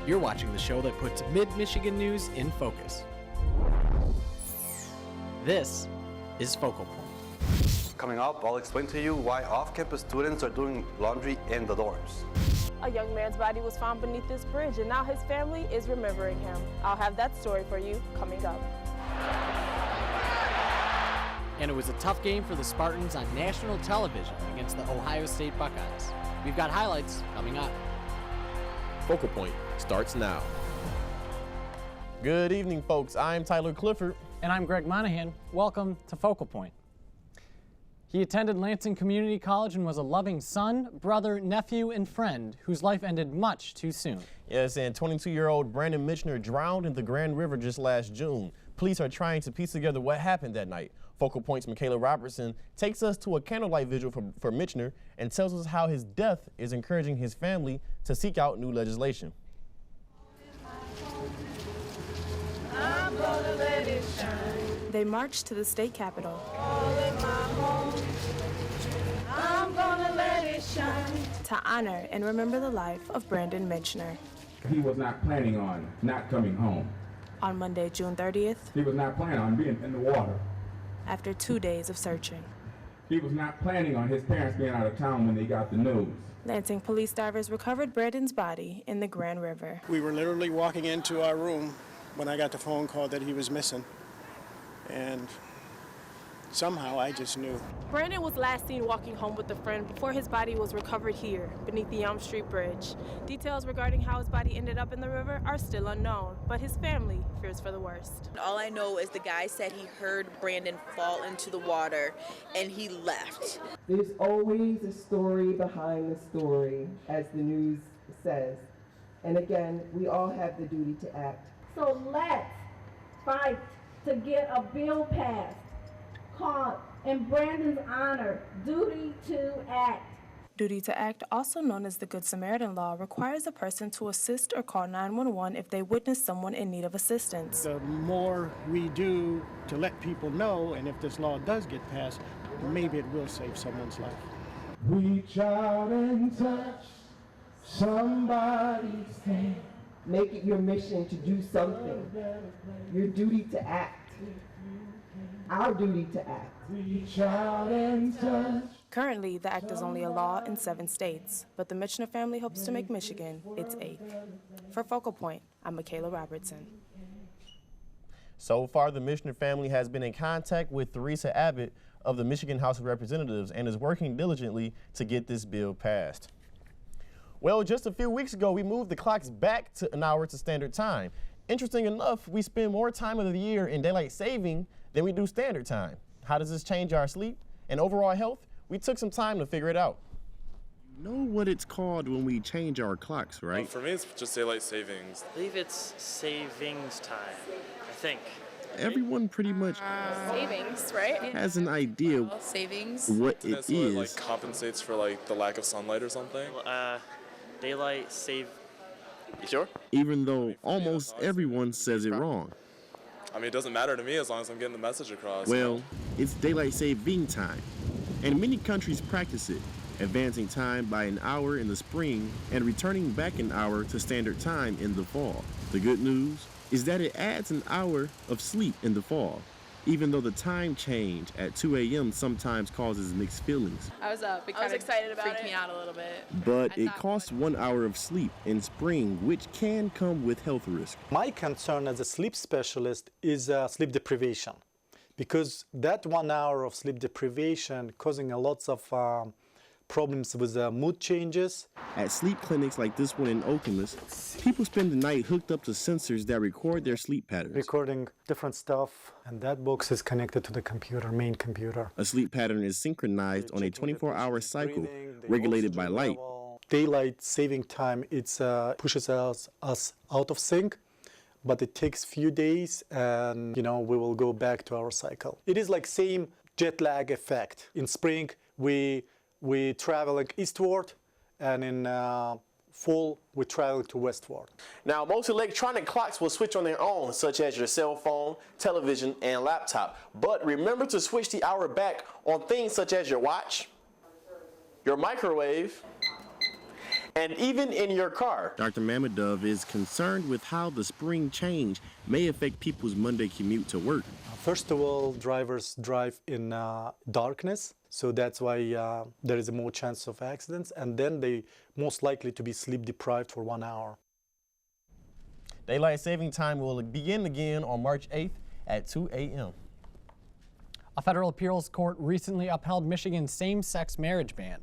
You're watching the show that puts mid-Michigan news in focus. This is Focal Point. Coming up, I'll explain to you why off-campus students are doing laundry in the dorms. A young man's body was found beneath this bridge, and now his family is remembering him. I'll have that story for you coming up. And it was a tough game for the Spartans on national television against the Ohio State Buckeyes. We've got highlights coming up. Focal Point starts now. Good evening, folks. I'm Tyler Clifford. And I'm Greg Monahan. Welcome to Focal Point. He attended Lansing Community College and was a loving son, brother, nephew, and friend whose life ended much too soon. Yes, and 22-year-old Brandon Michener drowned in the Grand River just last June. Police are trying to piece together what happened that night. Focal Point's Michaela Robertson takes us to a candlelight vigil for Michener and tells us how his death is encouraging his family to seek out new legislation. I'm gonna let it shine. They marched to the state capitol. I'm gonna let it shine. To honor and remember the life of Brandon Michener. He was not planning on not coming home. On Monday, June 30th, He was not planning on being in the water. after 2 days of searching, He was not planning on his parents being out of town when they got the news. Lansing police divers recovered Brandon's body in the Grand River. We were literally walking into our room when I got the phone call that he was missing. And somehow I just knew. Brandon was last seen walking home with a friend before his body was recovered here, beneath the Elm Street Bridge. Details regarding how his body ended up in the river are still unknown, but his family fears for the worst. All I know is the guy said he heard Brandon fall into the water and he left. There's always a story behind the story, as the news says. And again, we all have the duty to act. So let's fight to get a bill passed called in Brandon's honor, Duty to Act. Duty to act, also known as the Good Samaritan Law, requires a person to assist or call 911 if they witness someone in need of assistance. The more we do to let people know, and if this law does get passed, maybe it will save someone's life. Reach out and touch somebody's hand. Make it your mission to do something. Your duty to act. Our duty to act. Reach out and touch. Currently, the act is only a law in 7 states, but the Michener family hopes to make Michigan its 8th. For Focal Point, I'm Michaela Robertson. So far, the Michener family has been in contact with Theresa Abbott of the Michigan House of Representatives and is working diligently to get this bill passed. Well, just a few weeks ago, we moved the clocks back to an hour to standard time. Interesting enough, we spend more time of the year in daylight saving than we do standard time. How does this change our sleep and overall health? We took some time to figure it out. You know what it's called when we change our clocks, right? For me, it's just daylight savings. I believe it's savings time, I think. Everyone pretty much Savings, right? has an idea Savings. what Isn't it it so it is. compensates for the lack of sunlight or something? Daylight save. You sure? Even though almost everyone says it wrong. I mean, it doesn't matter to me as long as I'm getting the message across. Well, it's daylight saving time, and many countries practice it, advancing time by an hour in the spring and returning back an hour to standard time in the fall. The good news is that it adds an hour of sleep in the fall, even though the time change at 2 a.m. sometimes causes mixed feelings. I was up. I was excited about it. Freaked me out a little bit. But it costs 1 hour of sleep in spring, which can come with health risk. My concern as a sleep specialist is sleep deprivation, because that 1 hour of sleep deprivation causing a lots of problems with mood changes. At sleep clinics like this one in Okemos, people spend the night hooked up to sensors that record their sleep patterns. Recording different stuff, and that box is connected to the computer, main computer. A sleep pattern is synchronized on a 24-hour cycle, regulated by light. Daylight saving time, it pushes us out of sync, but it takes few days, and we will go back to our cycle. It is like same jet lag effect. In spring, we traveling eastward, and in fall, we travel to westward. Now, most electronic clocks will switch on their own, such as your cell phone, television, and laptop. But remember to switch the hour back on things such as your watch, your microwave, and even in your car. Dr. Mamadov is concerned with how the spring change may affect people's Monday commute to work. First of all, drivers drive in darkness, so that's why there is a more chance of accidents, and then they most likely to be sleep deprived for 1 hour. Daylight saving time will begin again on March 8th at 2 a.m. A federal appeals court recently upheld Michigan's same-sex marriage ban.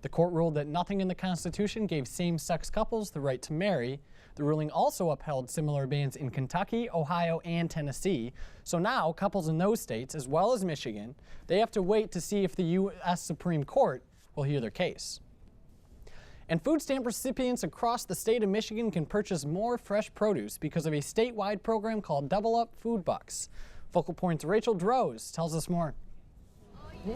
The court ruled that nothing in the Constitution gave same-sex couples the right to marry. The ruling also upheld similar bans in Kentucky, Ohio, and Tennessee. So now couples in those states, as well as Michigan, they have to wait to see if the U.S. Supreme Court will hear their case. And food stamp recipients across the state of Michigan can purchase more fresh produce because of a statewide program called Double Up Food Bucks. Focal Point's Rachel Droz tells us more.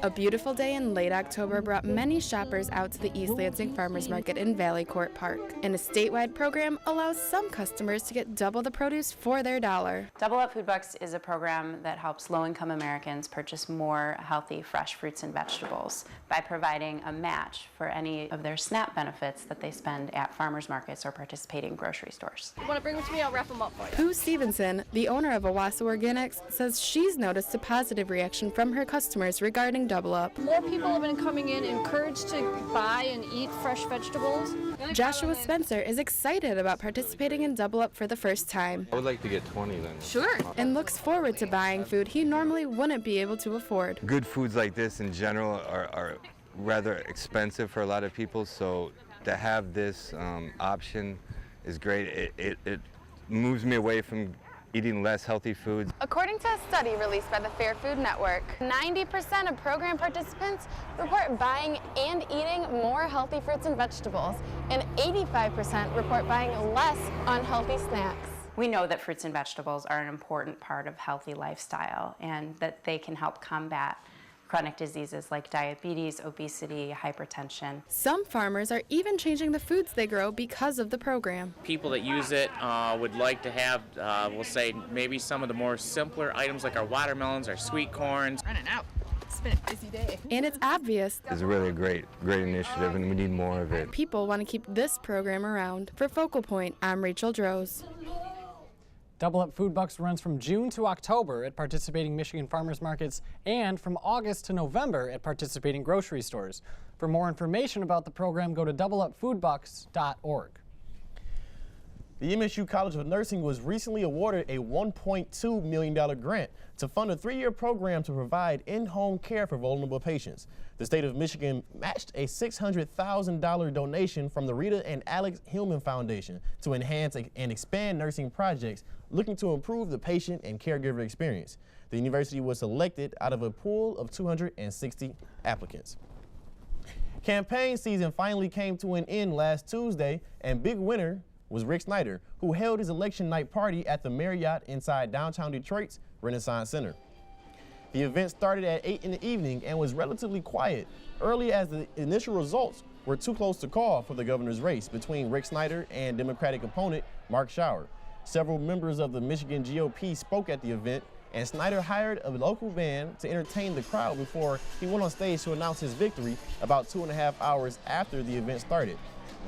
A beautiful day in late October brought many shoppers out to the East Lansing Farmers Market in Valley Court Park. And a statewide program allows some customers to get double the produce for their dollar. Double Up Food Bucks is a program that helps low-income Americans purchase more healthy, fresh fruits and vegetables by providing a match for any of their SNAP benefits that they spend at farmers markets or participating grocery stores. You want to bring them to me? I'll wrap them up for you. Pooh Stevenson, the owner of Owasso Organics, says she's noticed a positive reaction from her customers regarding Double Up. More people have been coming in encouraged to buy and eat fresh vegetables. Joshua Spencer is excited about participating in Double Up for the first time. I would like to get 20 then. Sure. And looks forward to buying food he normally wouldn't be able to afford. Good foods like this in general are rather expensive for a lot of people, so to have this option is great. It moves me away from eating less healthy foods. According to a study released by the Fair Food Network, 90% of program participants report buying and eating more healthy fruits and vegetables, and 85% report buying less unhealthy snacks. We know that fruits and vegetables are an important part of healthy lifestyle and that they can help combat chronic diseases like diabetes, obesity, hypertension. Some farmers are even changing the foods they grow because of the program. People that use it would like to have, we'll say, maybe some of the more simpler items like our watermelons, our sweet corns. Running out. It's been a busy day. And it's obvious. It's really a great initiative, and we need more of it. People want to keep this program around. For Focal Point, I'm Rachel Droz. Double Up Food Bucks runs from June to October at participating Michigan farmers markets and from August to November at participating grocery stores. For more information about the program, go to doubleupfoodbucks.org. The MSU College of Nursing was recently awarded a $1.2 million grant to fund a 3-year program to provide in-home care for vulnerable patients. The state of Michigan matched a $600,000 donation from the Rita and Alex Hillman Foundation to enhance and expand nursing projects looking to improve the patient and caregiver experience. The university was selected out of a pool of 260 applicants. Campaign season finally came to an end last Tuesday, and big winner was Rick Snyder, who held his election night party at the Marriott inside downtown Detroit's Renaissance Center. The event started at 8 in the evening and was relatively quiet, early as the initial results were too close to call for the governor's race between Rick Snyder and Democratic opponent Mark Schauer. Several members of the Michigan GOP spoke at the event, and Snyder hired a local band to entertain the crowd before he went on stage to announce his victory about 2.5 hours after the event started.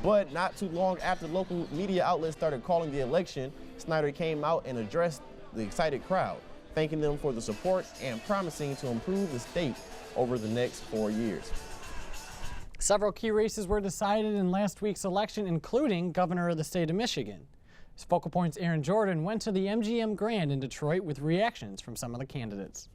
But not too long after local media outlets started calling the election, Snyder came out and addressed the excited crowd, thanking them for the support and promising to improve the state over the next 4 years. Several key races were decided in last week's election, including governor of the state of Michigan. Focal Point's Aaron Jordan went to the MGM Grand in Detroit with reactions from some of the candidates.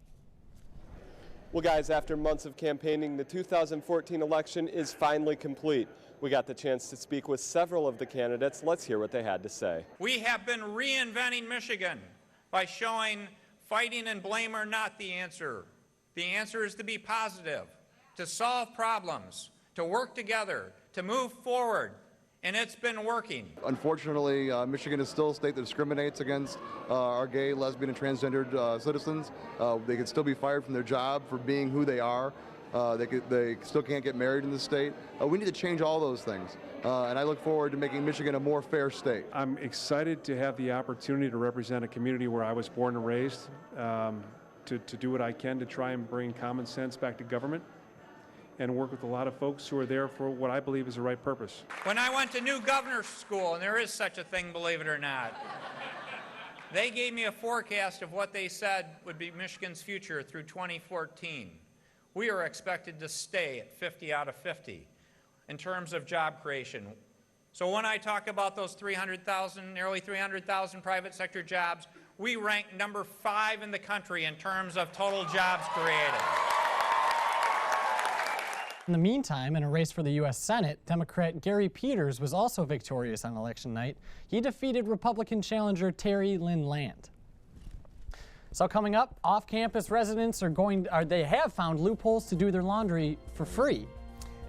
Well, guys, after months of campaigning, the 2014 election is finally complete. We got the chance to speak with several of the candidates. Let's hear what they had to say. We have been reinventing Michigan by showing fighting and blame are not the answer. The answer is to be positive, to solve problems, to work together, to move forward. And it's been working. Unfortunately, Michigan is still a state that discriminates against our gay, lesbian, and transgendered citizens. They can still be fired from their job for being who they are. They still can't get married in the state. We need to change all those things. And I look forward to making Michigan a more fair state. I'm excited to have the opportunity to represent a community where I was born and raised, to do what I can to try and bring common sense back to government, and work with a lot of folks who are there for what I believe is the right purpose. When I went to new governor's school, and there is such a thing, believe it or not, they gave me a forecast of what they said would be Michigan's future through 2014. We are expected to stay at 50 out of 50 in terms of job creation. So when I talk about those 300,000, nearly 300,000 private sector jobs, we rank number 5 in the country in terms of total jobs created. In the meantime, in a race for the U.S. Senate, Democrat Gary Peters was also victorious on election night. He defeated Republican challenger Terry Lynn Land. So coming up, off-campus residents they have found loopholes to do their laundry for free.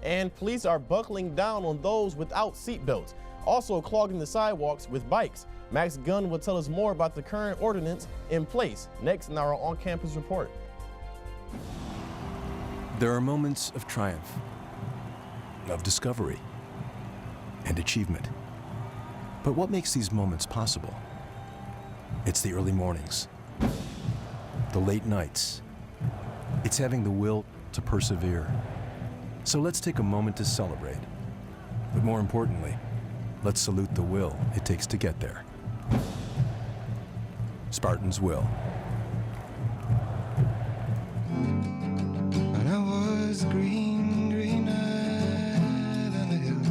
And police are buckling down on those without seatbelts, also clogging the sidewalks with bikes. Max Gunn will tell us more about the current ordinance in place next in our on-campus report. There are moments of triumph, of discovery, and achievement. But what makes these moments possible? It's the early mornings, the late nights. It's having the will to persevere. So let's take a moment to celebrate. But more importantly, let's salute the will it takes to get there. Spartans will. When I was greener than the hill,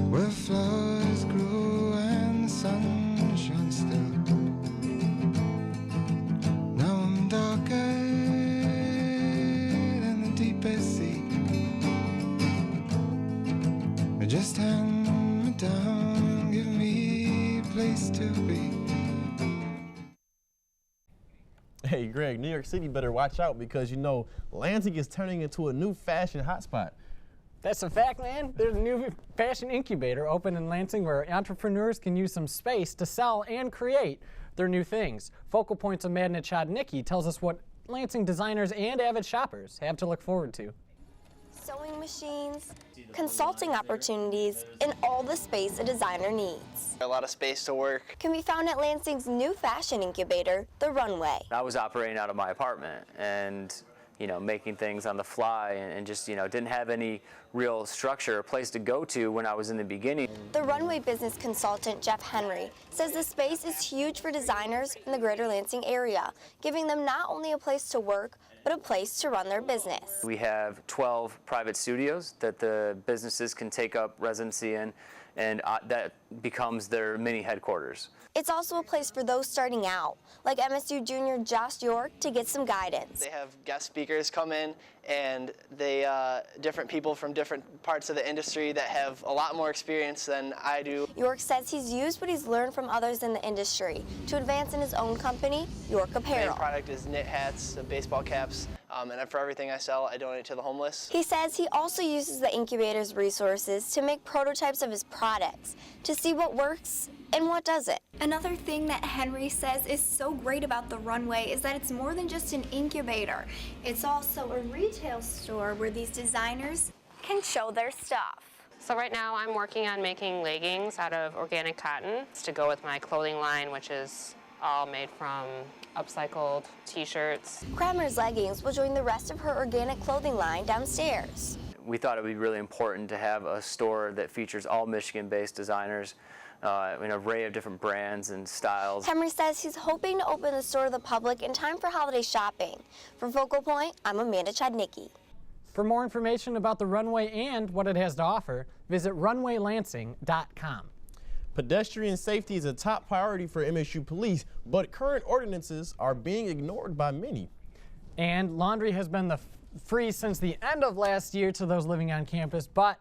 where flowers grew and the sun shone still. Now I'm darker than the deepest sea. Just hand me down, give me a place to be. Hey, Greg, New York City better watch out because, you know, Lansing is turning into a new fashion hotspot. That's a fact, man. There's a new fashion incubator open in Lansing where entrepreneurs can use some space to sell and create their new things. Focal Point's Amanda Chodnicki tells us what Lansing designers and avid shoppers have to look forward to. Sewing machines, consulting opportunities, and all the space a designer needs. A lot of space to work. Can be found at Lansing's new fashion incubator, The Runway. I was operating out of my apartment and, you know, making things on the fly and just, you know, didn't have any real structure or place to go to when I was in the beginning. The Runway business consultant, Jeff Henry, says the space is huge for designers in the greater Lansing area, giving them not only a place to work, but a place to run their business. We have 12 private studios that the businesses can take up residency in, and that becomes their mini headquarters. It's also a place for those starting out, like MSU junior Josh York, to get some guidance. They have guest speakers come in, and they different people from different parts of the industry that have a lot more experience than I do. York says he's used what he's learned from others in the industry to advance in his own company, York Apparel. The main product is knit hats, baseball caps, and for everything I sell, I donate to the homeless. He says he also uses the incubator's resources to make prototypes of his products to see what works and what doesn't. Another thing that Henry says is so great about the Runway is that it's more than just an incubator. It's also a retail store where these designers can show their stuff. So right now I'm working on making leggings out of organic cotton to go with my clothing line, which is all made from upcycled t-shirts. Kramer's Leggings will join the rest of her organic clothing line downstairs. We thought it would be really important to have a store that features all Michigan-based designers, an array of different brands and styles. Henry says he's hoping to open the store to the public in time for holiday shopping. For Focal Point, I'm Amanda Chodnicki. For more information about the Runway and what it has to offer, visit runwaylansing.com. Pedestrian safety is a top priority for MSU police, but current ordinances are being ignored by many. And laundry has been free since the end of last year to those living on campus, but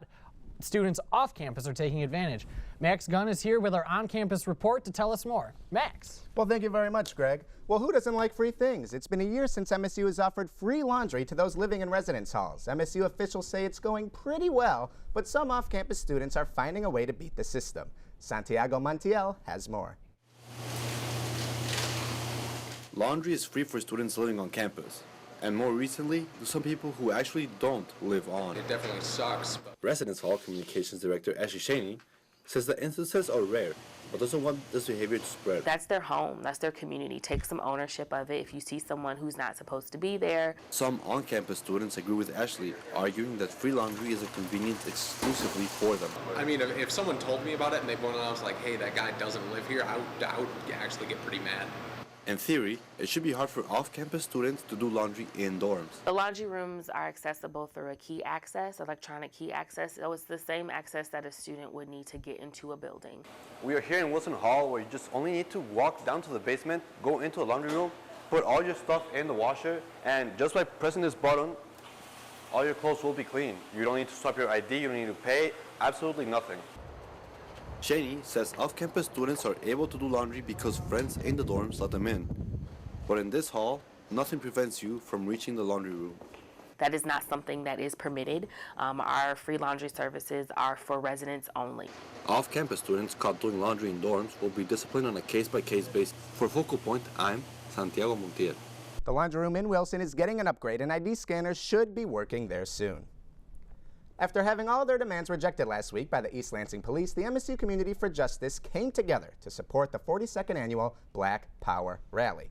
students off campus are taking advantage. Max Gunn is here with our on-campus report to tell us more. Max. Well, thank you very much, Greg. Well, who doesn't like free things? It's been a year since MSU has offered free laundry to those living in residence halls. MSU officials say it's going pretty well, but some off-campus students are finding a way to beat the system. Santiago Montiel has more. Laundry is free for students living on campus. And more recently, to some people who actually don't live on. It definitely sucks. Residence Hall Communications Director Ashley Shaney says the instances are rare, but doesn't want this behavior to spread. That's their home, that's their community. Take some ownership of it if you see someone who's not supposed to be there. Some on-campus students agree with Ashley, arguing that free laundry is a convenience exclusively for them. I mean, if someone told me about it and they went and I was like, hey, that guy doesn't live here, I would actually get pretty mad. In theory, it should be hard for off-campus students to do laundry in dorms. The laundry rooms are accessible through a key access, electronic key access, so it's the same access that a student would need to get into a building. We are here in Wilson Hall, where you just only need to walk down to the basement, go into a laundry room, put all your stuff in the washer, and just by pressing this button, all your clothes will be clean. You don't need to swipe your ID, you don't need to pay, absolutely nothing. Shaney says off-campus students are able to do laundry because friends in the dorms let them in. But in this hall, nothing prevents you from reaching the laundry room. That is not something that is permitted. Our free laundry services are for residents only. Off-campus students caught doing laundry in dorms will be disciplined on a case-by-case basis. For Focal Point, I'm Santiago Montiel. The laundry room in Wilson is getting an upgrade, and ID scanners should be working there soon. After having all their demands rejected last week by the East Lansing Police, the MSU Community for Justice came together to support the 42nd annual Black Power Rally.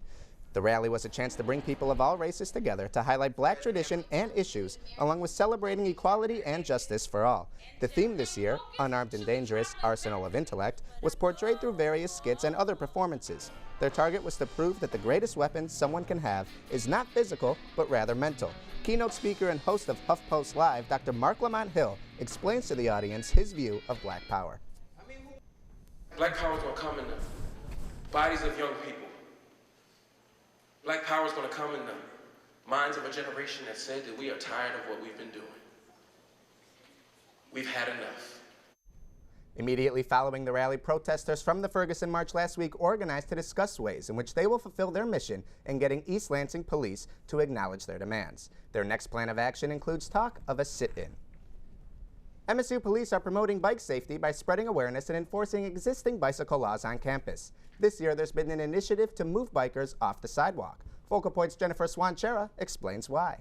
The rally was a chance to bring people of all races together to highlight Black tradition and issues, along with celebrating equality and justice for all. The theme this year, Unarmed and Dangerous, Arsenal of Intellect, was portrayed through various skits and other performances. Their target was to prove that the greatest weapon someone can have is not physical, but rather mental. Keynote speaker and host of HuffPost Live, Dr. Mark Lamont Hill, explains to the audience his view of Black Power. Black Power is going to come in the bodies of young people. Black Power is going to come in the minds of a generation that said that we are tired of what we've been doing. We've had enough. Immediately following the rally, protesters from the Ferguson March last week organized to discuss ways in which they will fulfill their mission in getting East Lansing police to acknowledge their demands. Their next plan of action includes talk of a sit-in. MSU police are promoting bike safety by spreading awareness and enforcing existing bicycle laws on campus. This year, there's been an initiative to move bikers off the sidewalk. Focal Point's Jennifer Swanchera explains why.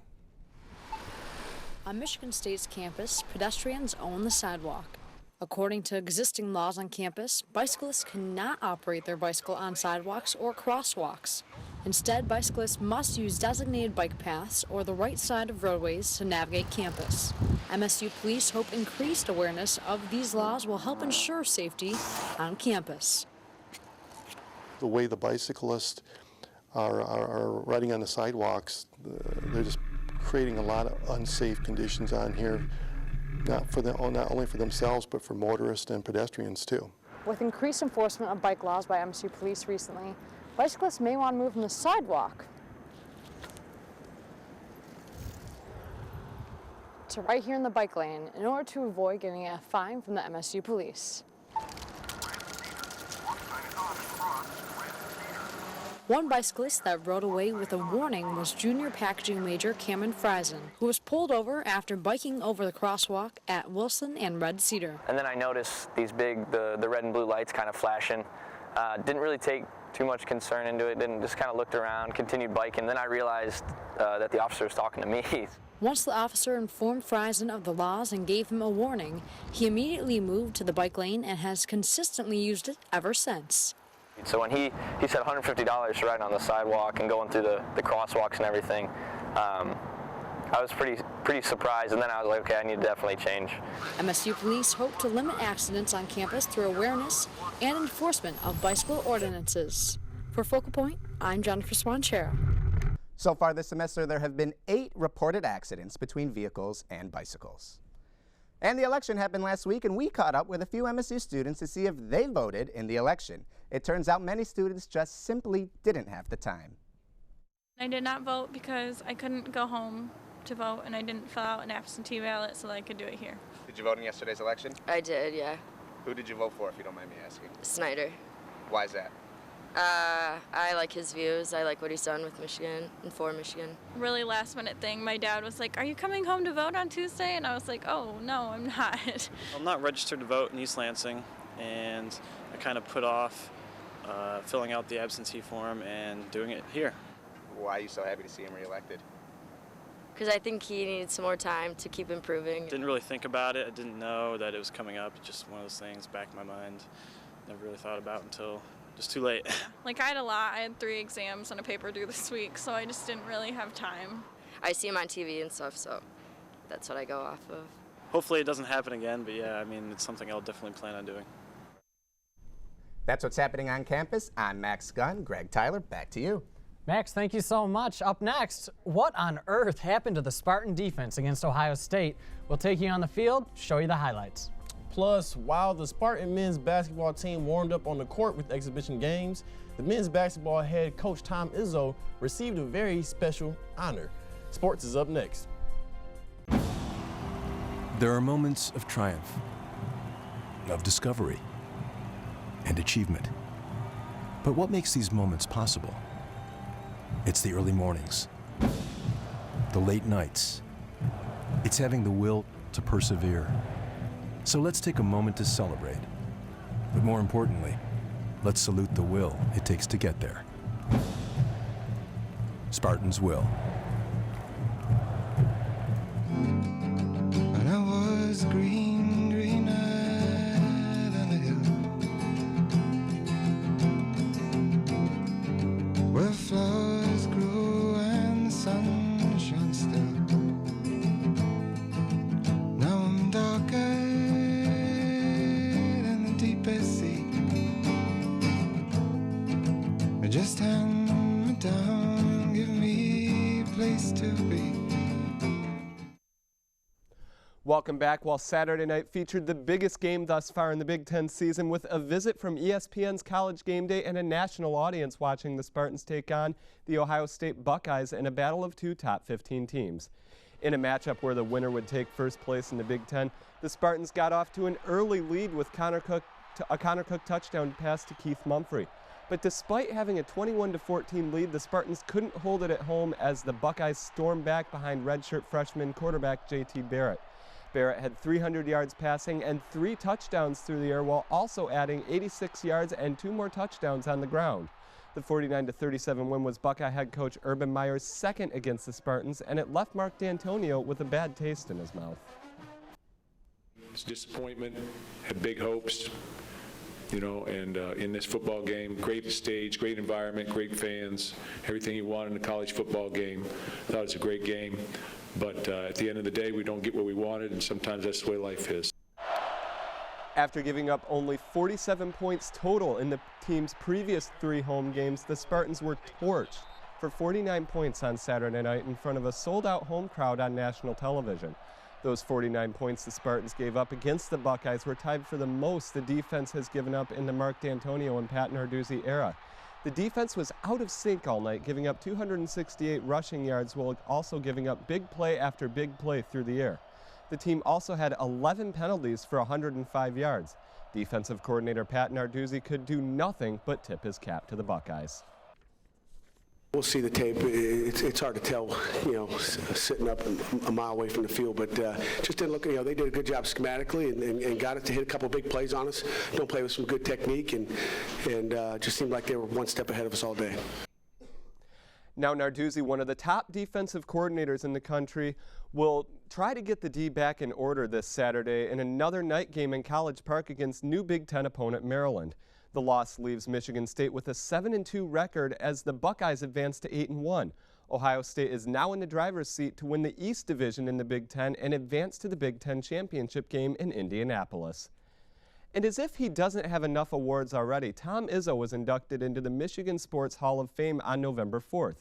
On Michigan State's campus, pedestrians own the sidewalk. According to existing laws on campus, bicyclists cannot operate their bicycle on sidewalks or crosswalks. Instead, bicyclists must use designated bike paths or the right side of roadways to navigate campus. MSU police hope increased awareness of these laws will help ensure safety on campus. The way the bicyclists are riding on the sidewalks, they're just creating a lot of unsafe conditions on here. Not only for themselves, but for motorists and pedestrians too. With increased enforcement of bike laws by MSU police recently, bicyclists may want to move from the sidewalk to right here in the bike lane in order to avoid getting a fine from the MSU police. One bicyclist that rode away with a warning was junior packaging major Cameron Friesen, who was pulled over after biking over the crosswalk at Wilson and Red Cedar. And then I noticed these big, the red and blue lights kind of flashing. Didn't really take too much concern into it, just kind of looked around, continued biking. Then I realized that the officer was talking to me. Once the officer informed Friesen of the laws and gave him a warning, he immediately moved to the bike lane and has consistently used it ever since. So when he said $150 to ride on the sidewalk and going through the crosswalks and everything, I was pretty surprised, and then I was like, okay, I need to definitely change. MSU police hope to limit accidents on campus through awareness and enforcement of bicycle ordinances. For Focal Point, I'm Jennifer Swanchera. So far this semester, there have been 8 reported accidents between vehicles and bicycles. And the election happened last week, and we caught up with a few MSU students to see if they voted in the election. It turns out many students just simply didn't have the time. I did not vote because I couldn't go home to vote, and I didn't fill out an absentee ballot so that I could do it here. Did you vote in yesterday's election? I did, yeah. Who did you vote for, if you don't mind me asking? Snyder. Why is that? I like his views. I like what he's done with Michigan and for Michigan. Really last minute thing. My dad was like, "Are you coming home to vote on Tuesday?" And I was like, "Oh, no, I'm not." I'm not registered to vote in East Lansing, and I kind of put off filling out the absentee form and doing it here. Why are you so happy to see him reelected? because I think he needs some more time to keep improving. Didn't really think about it. I didn't know that it was coming up. It's just one of those things back in my mind. Never really thought about until just too late. Like, I had a lot. I had 3 exams and a paper due this week, so I just didn't really have time. I see him on TV and stuff, so that's what I go off of. Hopefully it doesn't happen again, but yeah, I mean, it's something I'll definitely plan on doing. That's what's happening on campus. I'm Max Gunn. Greg Tyler, back to you. Max, thank you so much. Up next, what on earth happened to the Spartan defense against Ohio State? We'll take you on the field, show you the highlights. Plus, while the Spartan men's basketball team warmed up on the court with exhibition games, the men's basketball head coach Tom Izzo received a very special honor. Sports is up next. There are moments of triumph, of discovery, and achievement. But what makes these moments possible? It's the early mornings, the late nights. It's having the will to persevere. So let's take a moment to celebrate. But more importantly, let's salute the will it takes to get there. Spartans will. When I was green, greener than the hill, where flowers grew and the sun shone still. Now I'm darker than the deepest sea. Just hand me down, give me a place to be. Welcome back. Well, Saturday night featured the biggest game thus far in the Big Ten season, with a visit from ESPN's College Game Day and a national audience watching the Spartans take on the Ohio State Buckeyes in a battle of 2 top 15 teams. In a matchup where the winner would take first place in the Big Ten, the Spartans got off to an early lead with a Connor Cook touchdown pass to Keith Mumphrey. But despite having a 21-14 lead, the Spartans couldn't hold it at home as the Buckeyes stormed back behind redshirt freshman quarterback J.T. Barrett. Barrett had 300 yards passing and 3 touchdowns through the air, while also adding 86 yards and 2 more touchdowns on the ground. The 49-37 win was Buckeye head coach Urban Meyer's second against the Spartans, and it left Mark D'Antonio with a bad taste in his mouth. It's disappointment, had big hopes, you know, and in this football game, great stage, great environment, great fans, everything you want in a college football game. I thought it was a great game, but at the end of the day, we don't get what we wanted, and sometimes that's the way life is. After giving up only 47 points total in the team's previous 3 home games, the Spartans were torched for 49 points on Saturday night in front of a sold-out home crowd on national television. Those 49 points the Spartans gave up against the Buckeyes were tied for the most the defense has given up in the Mark D'Antonio and Pat Narduzzi era. The defense was out of sync all night, giving up 268 rushing yards while also giving up big play after big play through the air. The team also had 11 penalties for 105 yards. Defensive coordinator Pat Narduzzi could do nothing but tip his cap to the Buckeyes. We'll see the tape. It's hard to tell, you know, sitting up a mile away from the field, but just didn't look, you know, they did a good job schematically and got it to hit a couple of big plays on us. Don't play with some good technique, and just seemed like they were one step ahead of us all day. Now Narduzzi, one of the top defensive coordinators in the country, will try to get the D back in order this Saturday in another night game in College Park against new Big Ten opponent Maryland. The loss leaves Michigan State with a 7-2 record as the Buckeyes advance to 8-1. Ohio State is now in the driver's seat to win the East Division in the Big Ten and advance to the Big Ten championship game in Indianapolis. And as if he doesn't have enough awards already, Tom Izzo was inducted into the Michigan Sports Hall of Fame on November 4th.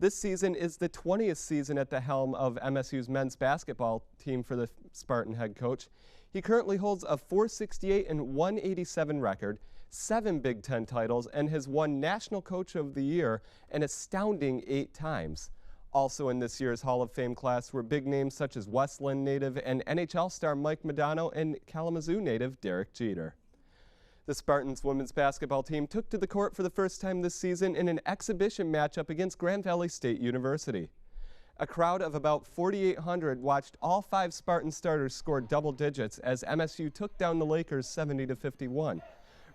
This season is the 20th season at the helm of MSU's men's basketball team for the Spartan head coach. He currently holds a .468 and .187 record, 7 Big Ten titles, and has won National Coach of the Year an astounding 8 times. Also in this year's Hall of Fame class were big names such as Westland native and NHL star Mike Modano and Kalamazoo native Derek Jeter. The Spartans women's basketball team took to the court for the first time this season in an exhibition matchup against Grand Valley State University. A crowd of about 4,800 watched all 5 Spartan starters score double digits as MSU took down the Lakers 70-51.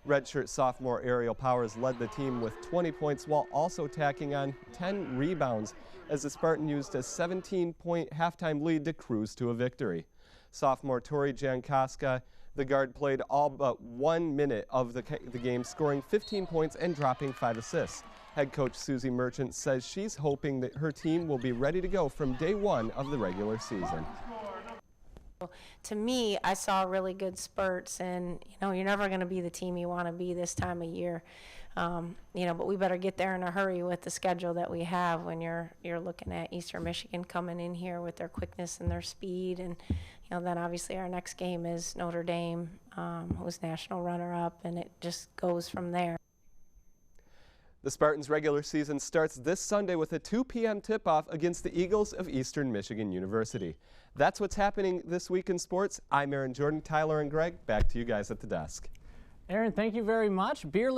Redshirt sophomore Ariel Powers led the team with 20 points while also tacking on 10 rebounds as the Spartan used a 17-point halftime lead to cruise to a victory. Sophomore Tori Jankoska, the guard, played all but 1 minute of the game, scoring 15 points and dropping 5 assists. Head coach Susie Merchant says she's hoping that her team will be ready to go from day one of the regular season. To me, I saw really good spurts, and you're never going to be the team you want to be this time of year. But we better get there in a hurry with the schedule that we have when you're looking at Eastern Michigan coming in here with their quickness and their speed, and then obviously our next game is Notre Dame, who's national runner-up, and it just goes from there. The Spartans' regular season starts this Sunday with a 2 p.m. tip-off against the Eagles of Eastern Michigan University. That's what's happening this week in sports. I'm Aaron Jordan. Tyler and Greg, back to you guys at the desk. Aaron, thank you very much. Beer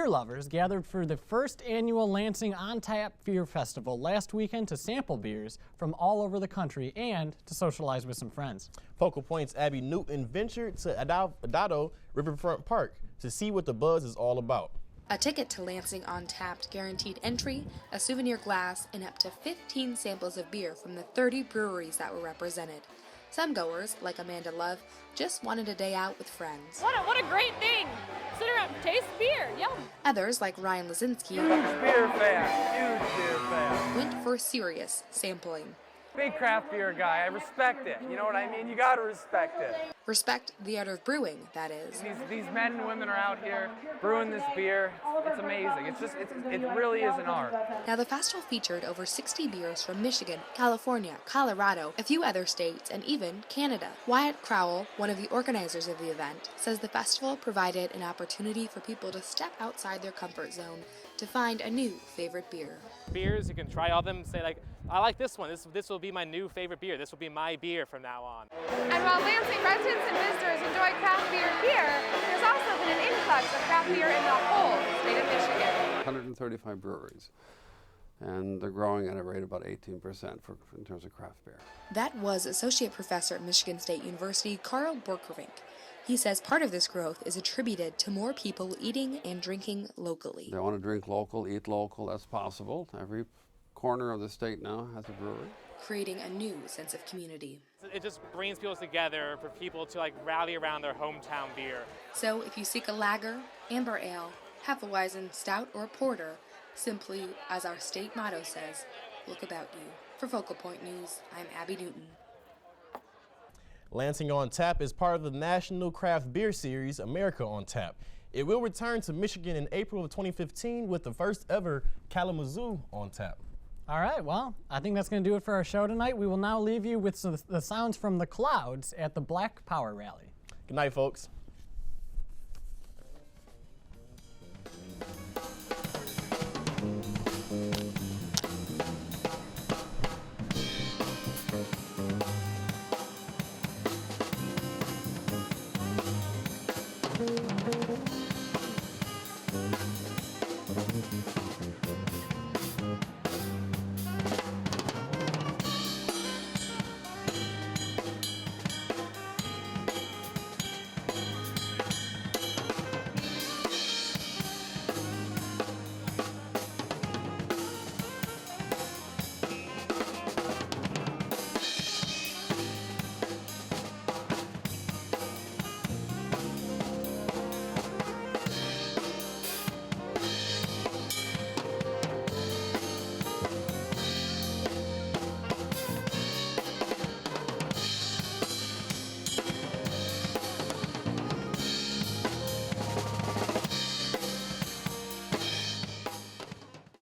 lovers gathered for the first annual Lansing On Tap Beer Festival last weekend to sample beers from all over the country and to socialize with some friends. Focal Point's Abby Newton ventured to Adado Riverfront Park to see what the buzz is all about. A ticket to Lansing On Tapped guaranteed entry, a souvenir glass, and up to 15 samples of beer from the 30 breweries that were represented. Some goers, like Amanda Love, just wanted a day out with friends. What a great thing! Sit around, taste beer, yum! Others, like Ryan Lazinski, huge beer fan, went for serious sampling. Big craft beer guy, I respect it. You know what I mean? You gotta respect it. Respect the art of brewing, that is. These men and women are out here brewing this beer. It's amazing. It really is an art. Now, the festival featured over 60 beers from Michigan, California, Colorado, a few other states, and even Canada. Wyatt Crowell, one of the organizers of the event, says the festival provided an opportunity for people to step outside their comfort zone to find a new favorite beer. Beers, you can try all of them, say like, I like this one. This will be my new favorite beer. This will be my beer from now on. And while Lansing residents and visitors enjoy craft beer here, there's also been an influx of craft beer in the whole state of Michigan. 135 breweries, and they're growing at a rate of about 18% in terms of craft beer. That was Associate Professor at Michigan State University, Carl Borkervink. He says part of this growth is attributed to more people eating and drinking locally. They want to drink local, eat local, that's possible. Every corner of the state now has a brewery. Creating a new sense of community. It just brings people together for people to rally around their hometown beer. So if you seek a lager, amber ale, Hefeweizen, stout, or porter, simply, as our state motto says, look about you. For Focal Point News, I'm Abby Newton. Lansing On Tap is part of the National Craft Beer Series, America On Tap. It will return to Michigan in April of 2015 with the first ever Kalamazoo On Tap. All right, well, I think that's going to do it for our show tonight. We will now leave you with the sounds from the clouds at the Black Power Rally. Good night, folks.